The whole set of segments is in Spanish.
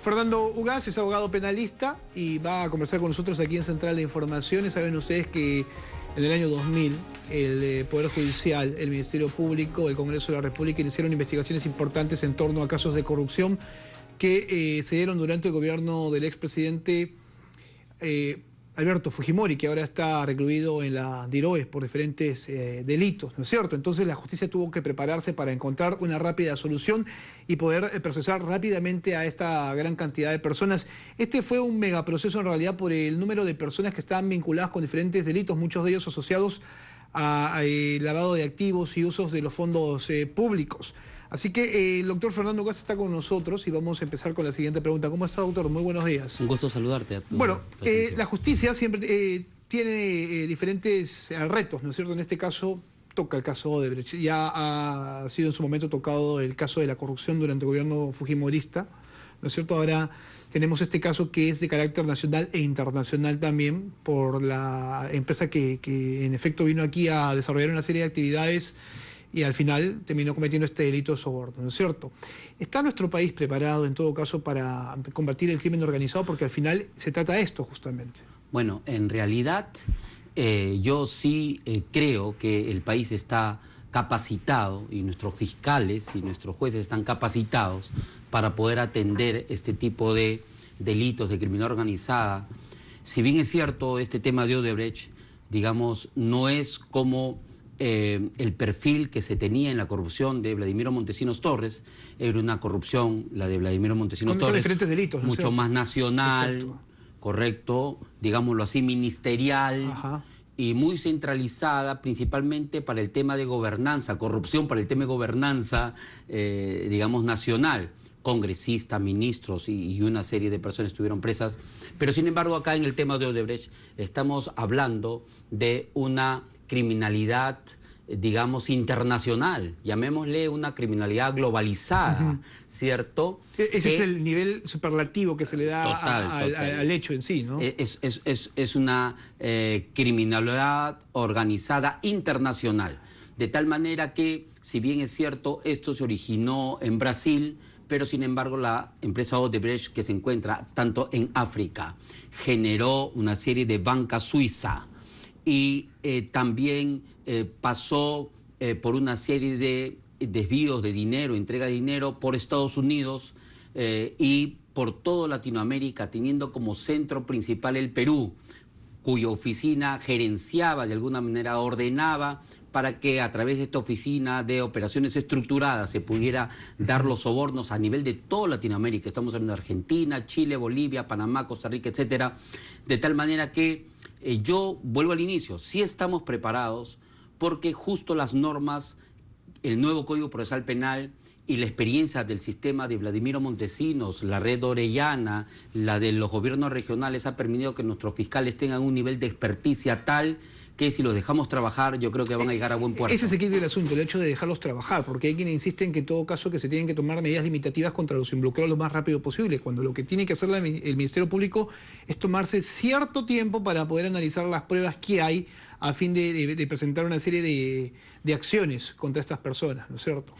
Fernando Ugaz es abogado penalista y va a conversar con nosotros aquí en Central de Informaciones. Saben ustedes que en el año 2000 el Poder Judicial, el Ministerio Público, el Congreso de la República iniciaron investigaciones importantes en torno a casos de corrupción que se dieron durante el gobierno del expresidente Alberto Fujimori, que ahora está recluido en la DIROES por diferentes delitos, ¿no es cierto? Entonces la justicia tuvo que prepararse para encontrar una rápida solución y poder procesar rápidamente a esta gran cantidad de personas. Este fue un megaproceso en realidad por el número de personas que estaban vinculadas con diferentes delitos, muchos de ellos asociados a lavado de activos y usos de los fondos públicos. Así que el doctor Fernando Ugaz está con nosotros y vamos a empezar con la siguiente pregunta. ¿Cómo está, doctor? Muy buenos días. Un gusto saludarte. Bueno, la justicia siempre tiene diferentes retos, ¿no es cierto? En este caso toca el caso Odebrecht. Ya ha sido en su momento tocado el caso de la corrupción durante el gobierno fujimorista, ¿no es cierto? Ahora tenemos este caso que es de carácter nacional e internacional también por la empresa que en efecto vino aquí a desarrollar una serie de actividades y al final terminó cometiendo este delito de soborno, ¿no es cierto? ¿Está nuestro país preparado en todo caso para combatir el crimen organizado? Porque al final se trata de esto justamente. Bueno, en realidad yo sí creo que el país está capacitado y nuestros fiscales y nuestros jueces están capacitados para poder atender este tipo de delitos de criminalidad organizada. Si bien es cierto, este tema de Odebrecht, digamos, no es como el perfil que se tenía en la corrupción de Vladimiro Montesinos Torres. Era una corrupción, la de Vladimiro Montesinos Torres, diferentes delitos, ¿no? mucho más nacional, exacto, correcto, digámoslo así, ministerial. Ajá. Y muy centralizada principalmente para el tema de gobernanza, corrupción para el tema de gobernanza, digamos, nacional. Congresistas, ministros y una serie de personas estuvieron presas. Pero sin embargo acá en el tema de Odebrecht estamos hablando de una criminalidad, digamos, internacional, llamémosle una criminalidad globalizada, ¿cierto? Ese es el nivel superlativo que se le da al hecho en sí, ¿no? Es una criminalidad organizada internacional, de tal manera que, si bien es cierto, esto se originó en Brasil, pero sin embargo la empresa Odebrecht, que se encuentra tanto en África, generó una serie de banca suiza, y también pasó por una serie de desvíos de dinero, entrega de dinero por Estados Unidos y por toda Latinoamérica, teniendo como centro principal el Perú, cuya oficina gerenciaba, de alguna manera ordenaba, para que a través de esta oficina de operaciones estructuradas se pudiera dar los sobornos a nivel de toda Latinoamérica. Estamos hablando de Argentina, Chile, Bolivia, Panamá, Costa Rica, etcétera, de tal manera que yo vuelvo al inicio, sí estamos preparados porque justo las normas, el nuevo Código Procesal Penal y la experiencia del sistema de Vladimiro Montesinos, la red orellana, la de los gobiernos regionales, ha permitido que nuestros fiscales tengan un nivel de experticia tal que si los dejamos trabajar, yo creo que van a llegar a buen puerto. Ese es el kit del asunto, el hecho de dejarlos trabajar, porque hay quienes insisten que en todo caso que se tienen que tomar medidas limitativas contra los involucrados lo más rápido posible, cuando lo que tiene que hacer el Ministerio Público es tomarse cierto tiempo para poder analizar las pruebas que hay a fin de presentar una serie de acciones contra estas personas, ¿no es cierto?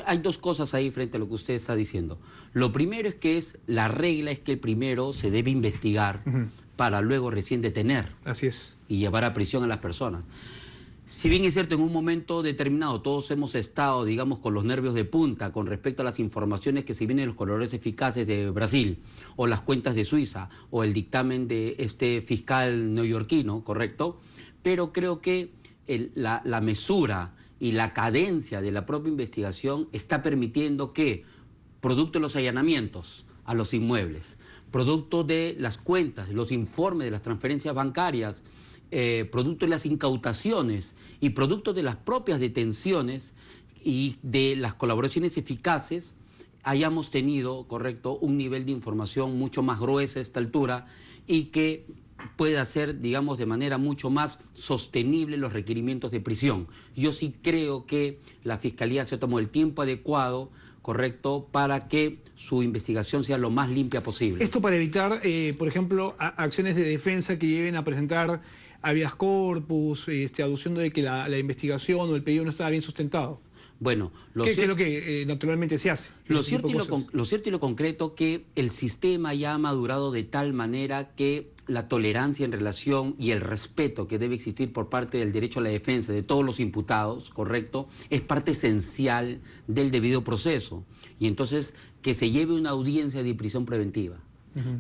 Hay dos cosas ahí frente a lo que usted está diciendo. Lo primero es que la regla es que primero se debe investigar para luego recién detener. Así es. Y llevar a prisión a las personas. Si bien es cierto, en un momento determinado todos hemos estado, digamos, con los nervios de punta con respecto a las informaciones que se vienen de los corredores eficaces de Brasil, o las cuentas de Suiza, o el dictamen de este fiscal neoyorquino, ¿correcto? Pero creo que la mesura y la cadencia de la propia investigación está permitiendo que, producto de los allanamientos a los inmuebles, producto de las cuentas, los informes de las transferencias bancarias, producto de las incautaciones y producto de las propias detenciones y de las colaboraciones eficaces, hayamos tenido, correcto, un nivel de información mucho más gruesa a esta altura y que puede hacer, digamos, de manera mucho más sostenible los requerimientos de prisión. Yo sí creo que la Fiscalía se tomó el tiempo adecuado, correcto, para que su investigación sea lo más limpia posible. Esto para evitar, por ejemplo, acciones de defensa que lleven a presentar habeas corpus, aduciendo de que la investigación o el pedido no estaba bien sustentado. Bueno, ¿Qué es lo que naturalmente se hace? Lo cierto y lo concreto que el sistema ya ha madurado de tal manera que la tolerancia en relación y el respeto que debe existir por parte del derecho a la defensa de todos los imputados, ¿correcto?, es parte esencial del debido proceso. Y entonces que se lleve una audiencia de prisión preventiva,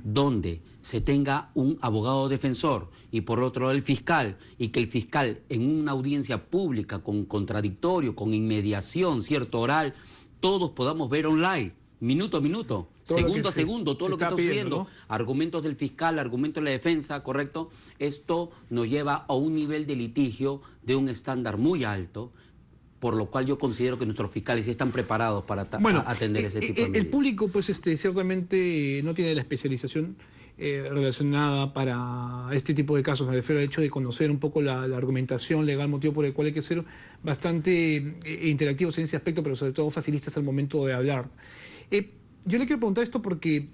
donde se tenga un abogado defensor y por otro lado el fiscal, y que el fiscal en una audiencia pública con contradictorio, con inmediación, cierto, oral, todos podamos ver online, minuto a minuto, segundo a segundo, todo lo que está sucediendo, ¿no? Argumentos del fiscal, argumentos de la defensa, ¿correcto? Esto nos lleva a un nivel de litigio de un estándar muy alto, por lo cual yo considero que nuestros fiscales sí están preparados para atender ese tipo de medidas. El público, pues, ciertamente no tiene la especialización relacionada para este tipo de casos. Me refiero al hecho de conocer un poco la argumentación legal, motivo por el cual hay que ser bastante interactivos en ese aspecto, pero sobre todo facilistas al momento de hablar. Yo le quiero preguntar esto porque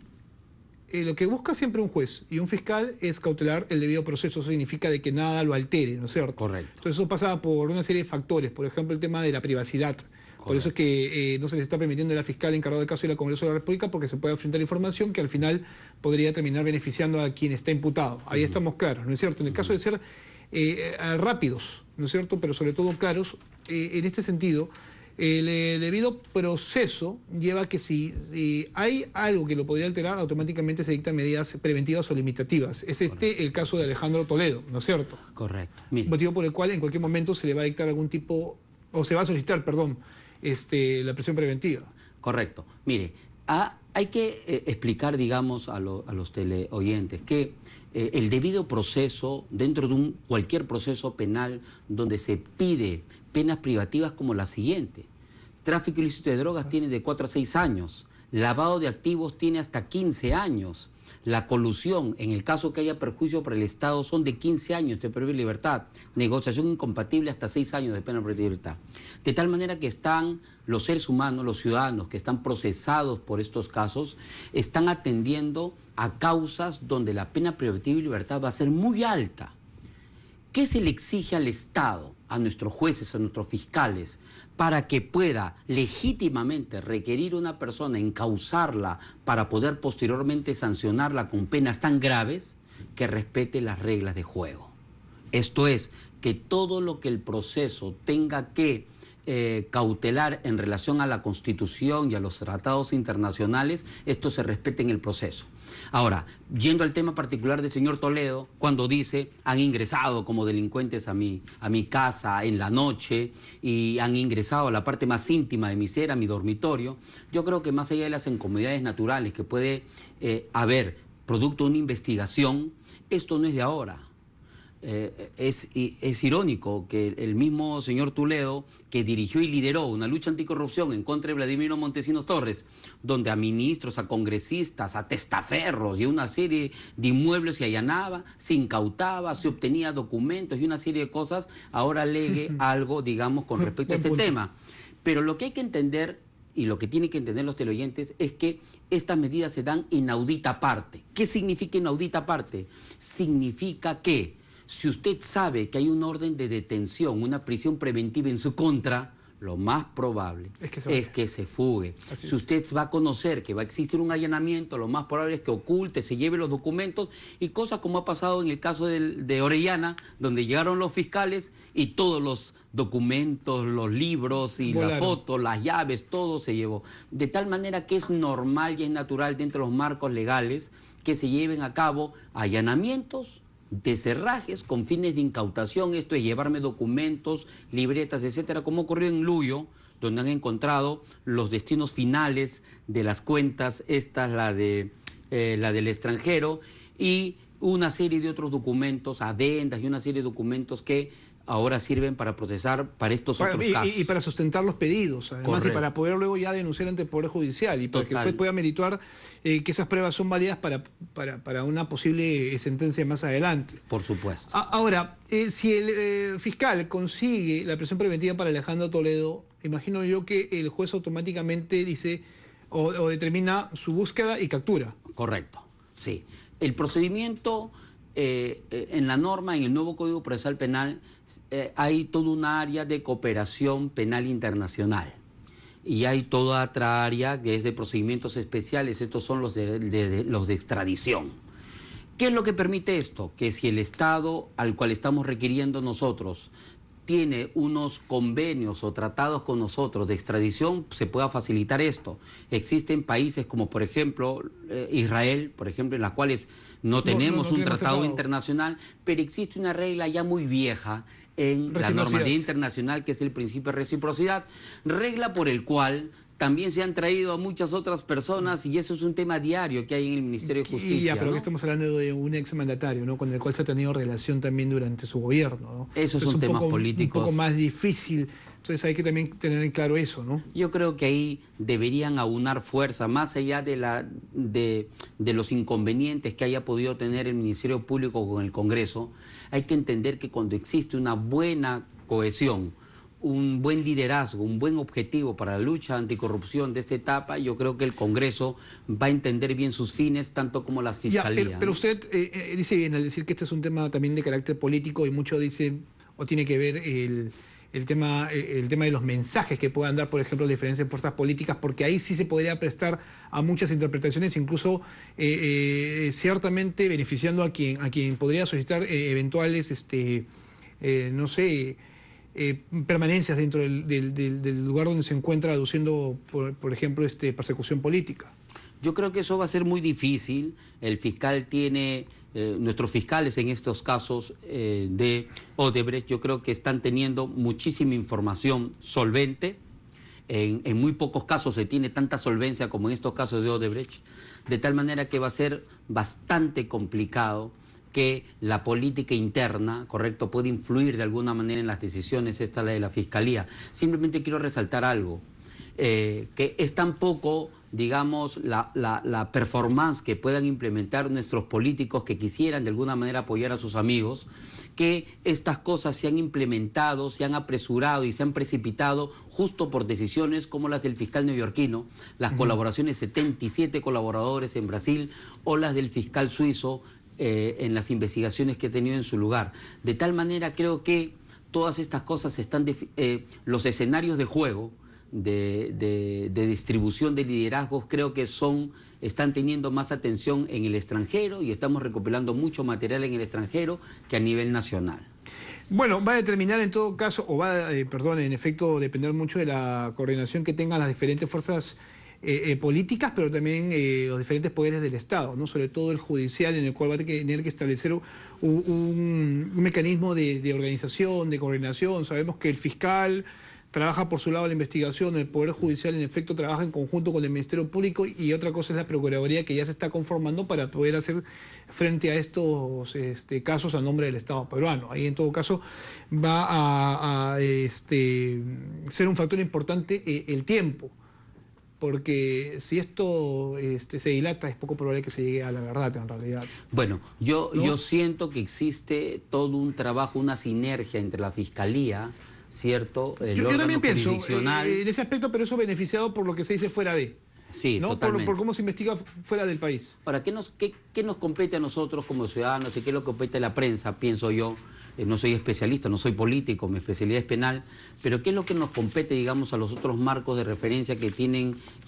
lo que busca siempre un juez y un fiscal es cautelar el debido proceso. Eso significa de que nada lo altere, ¿no es cierto? Correcto. Entonces eso pasa por una serie de factores, por ejemplo el tema de la privacidad. Correcto. Por eso es que no se le está permitiendo a la fiscal encargada del caso ir al Congreso de la República, porque se puede enfrentar información que al final podría terminar beneficiando a quien está imputado. Ahí estamos claros, ¿no es cierto? En el caso de ser rápidos, ¿no es cierto? Pero sobre todo claros, en este sentido, el debido proceso lleva a que si hay algo que lo podría alterar, automáticamente se dictan medidas preventivas o limitativas. Es el caso de Alejandro Toledo, ¿no es cierto? Correcto. Mire. Motivo por el cual en cualquier momento se le va a dictar algún tipo, o se va a solicitar, perdón, la prisión preventiva. Correcto. Mire, hay que explicar, digamos, a los teleoyentes que el debido proceso, dentro de cualquier proceso penal donde se pide penas privativas como la siguiente: tráfico ilícito de drogas tiene de 4 a 6 años, lavado de activos tiene hasta 15 años, la colusión, en el caso que haya perjuicio para el Estado, son de 15 años de previa libertad, negociación incompatible hasta 6 años de pena privativa de libertad. De tal manera que están los seres humanos, los ciudadanos que están procesados por estos casos, están atendiendo a causas donde la pena privativa de libertad va a ser muy alta. ¿Qué se le exige al Estado, a nuestros jueces, a nuestros fiscales, para que pueda legítimamente requerir a una persona, encausarla para poder posteriormente sancionarla con penas tan graves? Que respete las reglas de juego. Esto es, que todo lo que el proceso tenga que cautelar en relación a la Constitución y a los tratados internacionales, esto se respete en el proceso. Ahora, yendo al tema particular del señor Toledo, cuando dice han ingresado como delincuentes a mi casa en la noche y han ingresado a la parte más íntima de mi ser, a mi dormitorio, yo creo que más allá de las incomodidades naturales que puede haber producto de una investigación, esto no es de ahora. Es irónico que el mismo señor Toledo, que dirigió y lideró una lucha anticorrupción en contra de Vladimiro Montesinos Torres, donde a ministros, a congresistas, a testaferros y una serie de inmuebles se allanaba, se incautaba, se obtenía documentos y una serie de cosas, ahora alegue algo, digamos, con respecto a este tema. Pero lo que hay que entender, y lo que tienen que entender los teleoyentes, es que estas medidas se dan inaudita parte. ¿Qué significa inaudita parte? Significa que si usted sabe que hay un orden de detención, una prisión preventiva en su contra, lo más probable es que se fugue. Si usted va a conocer que va a existir un allanamiento, lo más probable es que oculte, se lleve los documentos y cosas como ha pasado en el caso de Orellana, donde llegaron los fiscales y todos los documentos, los libros y las fotos, las llaves, todo se llevó. De tal manera que es normal y es natural dentro de los marcos legales que se lleven a cabo allanamientos de cerrajes con fines de incautación. Esto es llevarme documentos, libretas, etcétera, como ocurrió en Luyo, donde han encontrado los destinos finales de las cuentas, esta es la del extranjero, y una serie de otros documentos, adendas y una serie de documentos que ahora sirven para procesar para estos otros casos. Y para sustentar los pedidos, además. Correcto. Y para poder luego ya denunciar ante el Poder Judicial y para que el juez pueda merituar que esas pruebas son válidas para una posible sentencia más adelante. Por supuesto. Ahora, si el fiscal consigue la prisión preventiva para Alejandro Toledo, imagino yo que el juez automáticamente dice o determina su búsqueda y captura. Correcto, sí. El procedimiento en la norma, en el nuevo Código Procesal Penal, hay toda una área de cooperación penal internacional. Y hay toda otra área que es de procedimientos especiales, estos son los los de extradición. ¿Qué es lo que permite esto? Que si el Estado al cual estamos requiriendo nosotros tiene unos convenios o tratados con nosotros de extradición, se pueda facilitar esto. Existen países como, por ejemplo, Israel, por ejemplo, en las cuales no tenemos un tratado internacional, pero existe una regla ya muy vieja en la normativa internacional, que es el principio de reciprocidad, regla por el cual también se han traído a muchas otras personas, y eso es un tema diario que hay en el Ministerio de Justicia. Pero ¿no? Que estamos hablando de un exmandatario, ¿no? Con el cual se ha tenido relación también durante su gobierno, ¿no? Esos son temas políticos. Un poco más difícil. Entonces hay que también tener en claro eso, ¿no? Yo creo que ahí deberían aunar fuerza, más allá de los inconvenientes que haya podido tener el Ministerio Público con el Congreso. Hay que entender que cuando existe una buena cohesión, un buen liderazgo, un buen objetivo para la lucha anticorrupción de esta etapa, yo creo que el Congreso va a entender bien sus fines, tanto como las fiscalías. Pero usted dice bien al decir que este es un tema también de carácter político, y mucho dice, o tiene que ver el tema de los mensajes que puedan dar, por ejemplo, las diferentes fuerzas políticas, porque ahí sí se podría prestar a muchas interpretaciones, incluso ciertamente beneficiando a quien podría solicitar eventuales, no sé, permanencias dentro del lugar donde se encuentra, aduciendo, por ejemplo, persecución política. Yo creo que eso va a ser muy difícil. El fiscal tiene, nuestros fiscales en estos casos de Odebrecht, yo creo que están teniendo muchísima información solvente. En muy pocos casos se tiene tanta solvencia como en estos casos de Odebrecht, de tal manera que va a ser bastante complicado que la política interna, correcto, puede influir de alguna manera en las decisiones, esta la de la Fiscalía. Simplemente quiero resaltar algo, que es tan poco, digamos, la performance que puedan implementar nuestros políticos que quisieran de alguna manera apoyar a sus amigos, que estas cosas se han implementado, se han apresurado y se han precipitado justo por decisiones como las del fiscal neoyorquino, las colaboraciones, 77 colaboradores en Brasil, o las del fiscal suizo, en las investigaciones que he tenido en su lugar. De tal manera creo que todas estas cosas están, los escenarios de juego, de distribución de liderazgos, creo que están teniendo más atención en el extranjero, y estamos recopilando mucho material en el extranjero que a nivel nacional. Bueno, va a determinar en todo caso, o va a, en efecto, depender mucho de la coordinación que tengan las diferentes fuerzas políticas, pero también los diferentes poderes del Estado, ¿no? Sobre todo el judicial, en el cual va a tener que establecer un mecanismo de organización, de coordinación. Sabemos que el fiscal trabaja por su lado la investigación, el Poder Judicial en efecto trabaja en conjunto con el Ministerio Público, y otra cosa es la Procuraduría, que ya se está conformando para poder hacer frente a estos casos a nombre del Estado peruano. Ahí en todo caso va a ser un factor importante el tiempo, porque si esto se dilata, es poco probable que se llegue a la verdad en realidad. Bueno, yo siento que existe todo un trabajo, una sinergia entre la Fiscalía, ¿cierto? Yo también pienso en ese aspecto, pero eso beneficiado por lo que se dice fuera de. Sí, ¿no? Totalmente. Por cómo se investiga fuera del país. Ahora, ¿qué nos compete a nosotros como ciudadanos, y qué es lo que compete a la prensa? Pienso yo, no soy especialista, no soy político, mi especialidad es penal, pero ¿qué es lo que nos compete, digamos, a los otros marcos de referencia que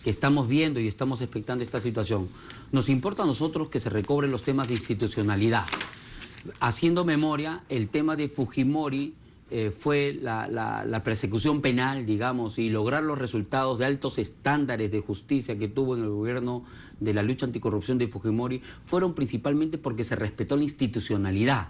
estamos viendo y estamos expectando esta situación? Nos importa a nosotros que se recobren los temas de institucionalidad. Haciendo memoria, el tema de Fujimori fue la persecución penal, digamos, y lograr los resultados de altos estándares de justicia que tuvo en el gobierno de la lucha anticorrupción de Fujimori, fueron principalmente porque se respetó la institucionalidad.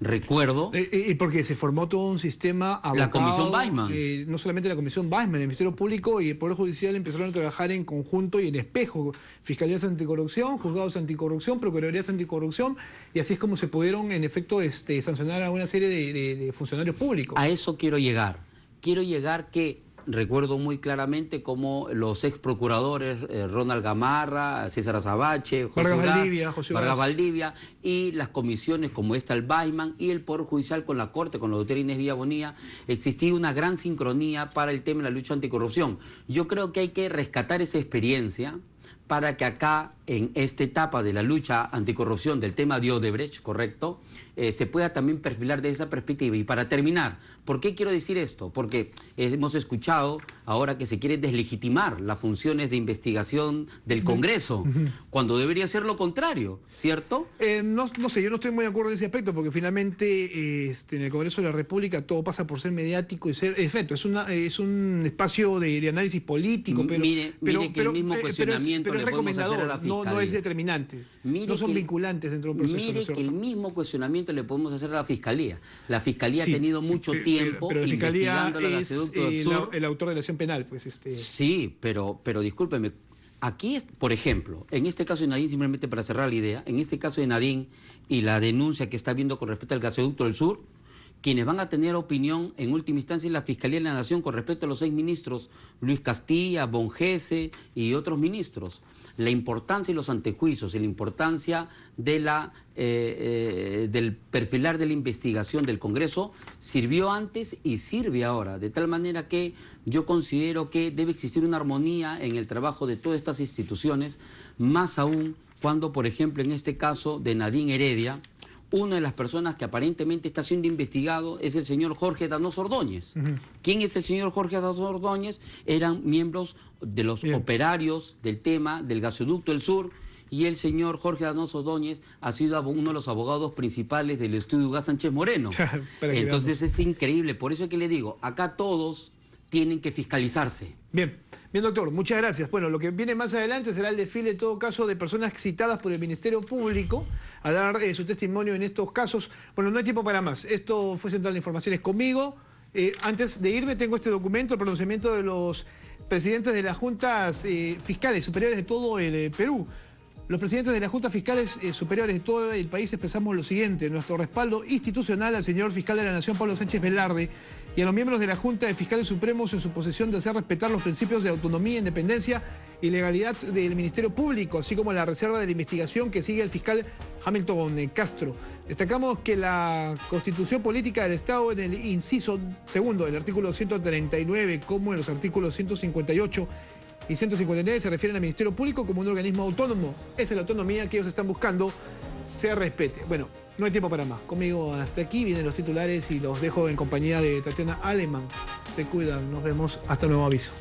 Recuerdo... Y porque se formó todo un sistema abocado, la Comisión Weissmann. No solamente la Comisión Weissmann, el Ministerio Público y el Poder Judicial empezaron a trabajar en conjunto y en espejo. Fiscalías anticorrupción, juzgados anticorrupción, procuradurías anticorrupción, y así es como se pudieron, en efecto, sancionar a una serie de funcionarios públicos. A eso quiero llegar. Quiero llegar que... Recuerdo muy claramente cómo los ex procuradores, Ronald Gamarra, César Azabache, Vargas Valdivia, y las comisiones como esta, el Weissmann, y el Poder Judicial con la Corte, con la doctora Inés Villabonía, existía una gran sincronía para el tema de la lucha anticorrupción. Yo creo que hay que rescatar esa experiencia para que acá, en esta etapa de la lucha anticorrupción del tema de Odebrecht, ¿correcto?, se pueda también perfilar de esa perspectiva. Y para terminar, ¿por qué quiero decir esto? Porque hemos escuchado ahora que se quiere deslegitimar las funciones de investigación del Congreso, cuando debería ser lo contrario, ¿cierto? No sé, yo no estoy muy de acuerdo en ese aspecto, porque finalmente en el Congreso de la República todo pasa por ser mediático y ser, efecto, es un espacio de análisis político, pero mire que el mismo cuestionamiento le podemos hacer a la Fiscalía. No es determinante, no son vinculantes dentro del proceso. Mire que el mismo cuestionamiento le podemos hacer a la Fiscalía. La Fiscalía ha tenido mucho tiempo pero la Fiscalía investigando el gasoducto del sur. El autor de la acción penal, pues Sí, pero discúlpeme. Aquí, por ejemplo, en este caso de Nadine, simplemente para cerrar la idea, en este caso de Nadine y la denuncia que está habiendo con respecto al gasoducto del sur, quienes van a tener opinión en última instancia es la Fiscalía de la Nación con respecto a los 6 ministros, Luis Castilla, Bongese y otros ministros. La importancia y los antejuicios y la importancia de del perfilar de la investigación del Congreso sirvió antes y sirve ahora, de tal manera que yo considero que debe existir una armonía en el trabajo de todas estas instituciones, más aún cuando, por ejemplo, en este caso de Nadine Heredia, una de las personas que aparentemente está siendo investigado es el señor Jorge Donoso Ordóñez. ¿Quién es el señor Jorge Donoso Ordóñez? Eran miembros de los operarios del tema del gasoducto del sur, y el señor Jorge Donoso Ordóñez ha sido uno de los abogados principales del estudio Gas Sánchez Moreno. Entonces es increíble, por eso es que le digo, acá todos tienen que fiscalizarse. Bien, doctor, muchas gracias. Bueno, lo que viene más adelante será el desfile, en todo caso, de personas citadas por el Ministerio Público a dar su testimonio en estos casos. Bueno, no hay tiempo para más. Esto fue Central de Informaciones conmigo. Antes de irme, tengo este documento, el pronunciamiento de los presidentes de las juntas fiscales superiores de todo el Perú. Los presidentes de las juntas fiscales superiores de todo el país expresamos lo siguiente: nuestro respaldo institucional al señor fiscal de la Nación, Pablo Sánchez Velarde, y a los miembros de la Junta de Fiscales Supremos en su posición de hacer respetar los principios de autonomía, independencia y legalidad del Ministerio Público, así como la reserva de la investigación que sigue el fiscal Hamilton Castro. Destacamos que la Constitución Política del Estado, en el inciso segundo del artículo 139, como en los artículos 158 y 159, se refieren al Ministerio Público como un organismo autónomo. Esa es la autonomía que ellos están buscando se respete. Bueno, no hay tiempo para más. Conmigo hasta aquí vienen los titulares y los dejo en compañía de Tatiana Aleman. Se cuidan, nos vemos hasta nuevo aviso.